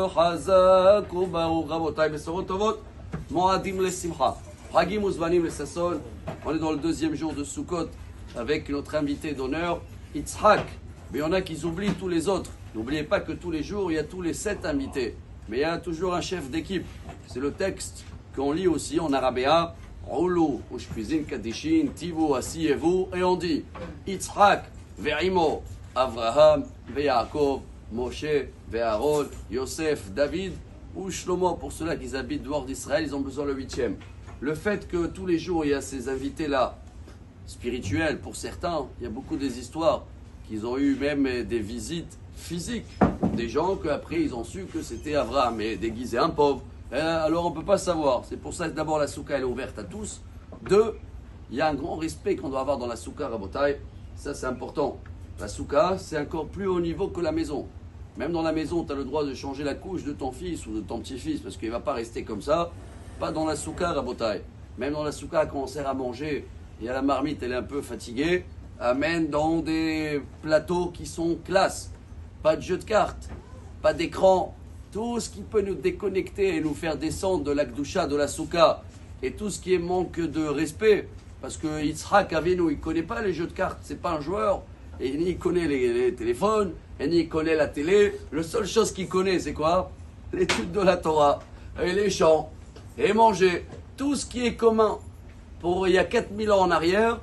חזק וברוך רבותיי, בשורות טובות, מועדים לשמחה. Hagim Uzvanim le Sasson, on est dans le deuxième jour de Sukkot avec notre invité d'honneur, Yitzhak. Mais il y en a qui oublient tous les autres. N'oubliez pas que tous les jours, il y a tous les 7 invités. Mais il y a toujours un chef d'équipe. C'est le texte qu'on lit aussi en arabéa. Roulou, Ushpizin, Kadishin, Tivu, Asievu. Et on dit Yitzhak, Ve'imo, Avraham, Ve'Yaakov, Moshe, Ve'Aaron, Yosef, David ou Shlomo. Pour ceux-là qui habitent dehors d'Israël, ils ont besoin le 8e. Le fait que tous les jours, il y a ces invités-là, spirituels pour certains, il y a beaucoup des histoires qu'ils ont eu même des visites physiques. Des gens qu'après, ils ont su que c'était Abraham, mais déguisé un pauvre. Alors, on ne peut pas savoir. C'est pour ça que d'abord, la soukha, elle est ouverte à tous. 2, il y a un grand respect qu'on doit avoir dans la soukha, Rabotai. Ça, c'est important. La soukha, c'est encore plus haut niveau que la maison. Même dans la maison, tu as le droit de changer la couche de ton fils ou de ton petit-fils, parce qu'il ne va pas rester comme ça. Pas dans la soukha, Rabotai. Même dans la soukha, quand on sert à manger, il y a la marmite, elle est un peu fatiguée. Amène dans des plateaux qui sont classe. Pas de jeu de cartes, pas d'écran. Tout ce qui peut nous déconnecter et nous faire descendre de la Kdusha, de la soukha. Et tout ce qui est manque de respect. Parce que Yitzhak Avinu, il ne connaît pas les jeux de cartes. C'est pas un joueur. Et ni il connaît les téléphones, et ni il connaît la télé. La seule chose qu'il connaît, c'est quoi? L'étude de la Torah. Et les chants. Et manger. Tout ce qui est commun pour il y a 4000 ans en arrière,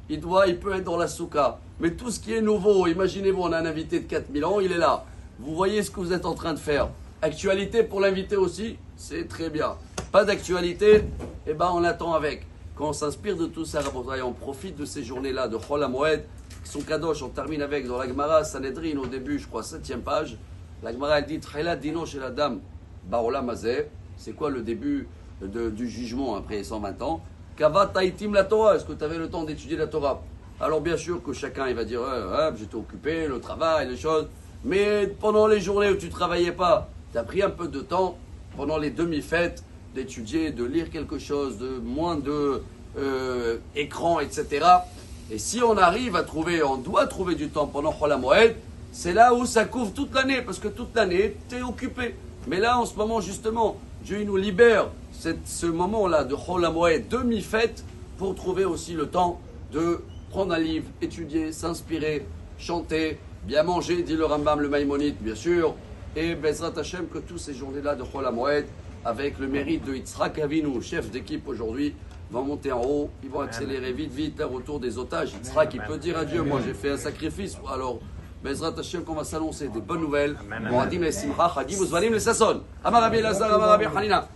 il peut être dans la soukha. Mais tout ce qui est nouveau, imaginez-vous, on a un invité de 4000 ans, il est là. Vous voyez ce que vous êtes en train de faire. Actualité pour l'invité aussi, c'est très bien. Pas d'actualité, eh ben on attend avec. Quand on s'inspire de tout ça, on profite de ces journées-là de Chol HaMoed, qui sont kadosh, on termine avec dans la Gemara Sanhedrin au début, je crois, 7e page. La Gemara elle dit Tchela dino shel adam ba'olam hazeh. C'est quoi le début du jugement après 120 ans? Kava taïtim la Torah. Est-ce que tu avais le temps d'étudier la Torah? Alors bien sûr que chacun il va dire j'étais occupé, le travail, les choses. Mais pendant les journées où tu ne travaillais pas, tu as pris un peu de temps pendant les demi-fêtes d'étudier, de lire quelque chose, de moins de écran, etc. Et si on arrive à trouver, on doit trouver du temps pendant Chol HaMoed, c'est là où ça couvre toute l'année, parce que toute l'année, tu es occupé. Mais là, en ce moment, justement, Dieu nous libère ce moment-là de Chol HaMoed, demi-fête, pour trouver aussi le temps de prendre un livre, étudier, s'inspirer, chanter, bien manger, dit le Rambam, le Maïmonide, bien sûr, et Bezrat Hashem, que tous ces journées-là de Chol HaMoed, avec le mérite de Yitzhak Avinu, chef d'équipe aujourd'hui, vont monter en haut, ils vont accélérer vite, le retour des otages. Yitzhak, il peut dire à Dieu, moi j'ai fait un sacrifice, alors Bezrat Hashem qu'on va s'annoncer des bonnes nouvelles. Moadim les simcha, Hagim Uzvanim les Sasson. Amar Rabbi Elazar, Amar Rabbi Hanina.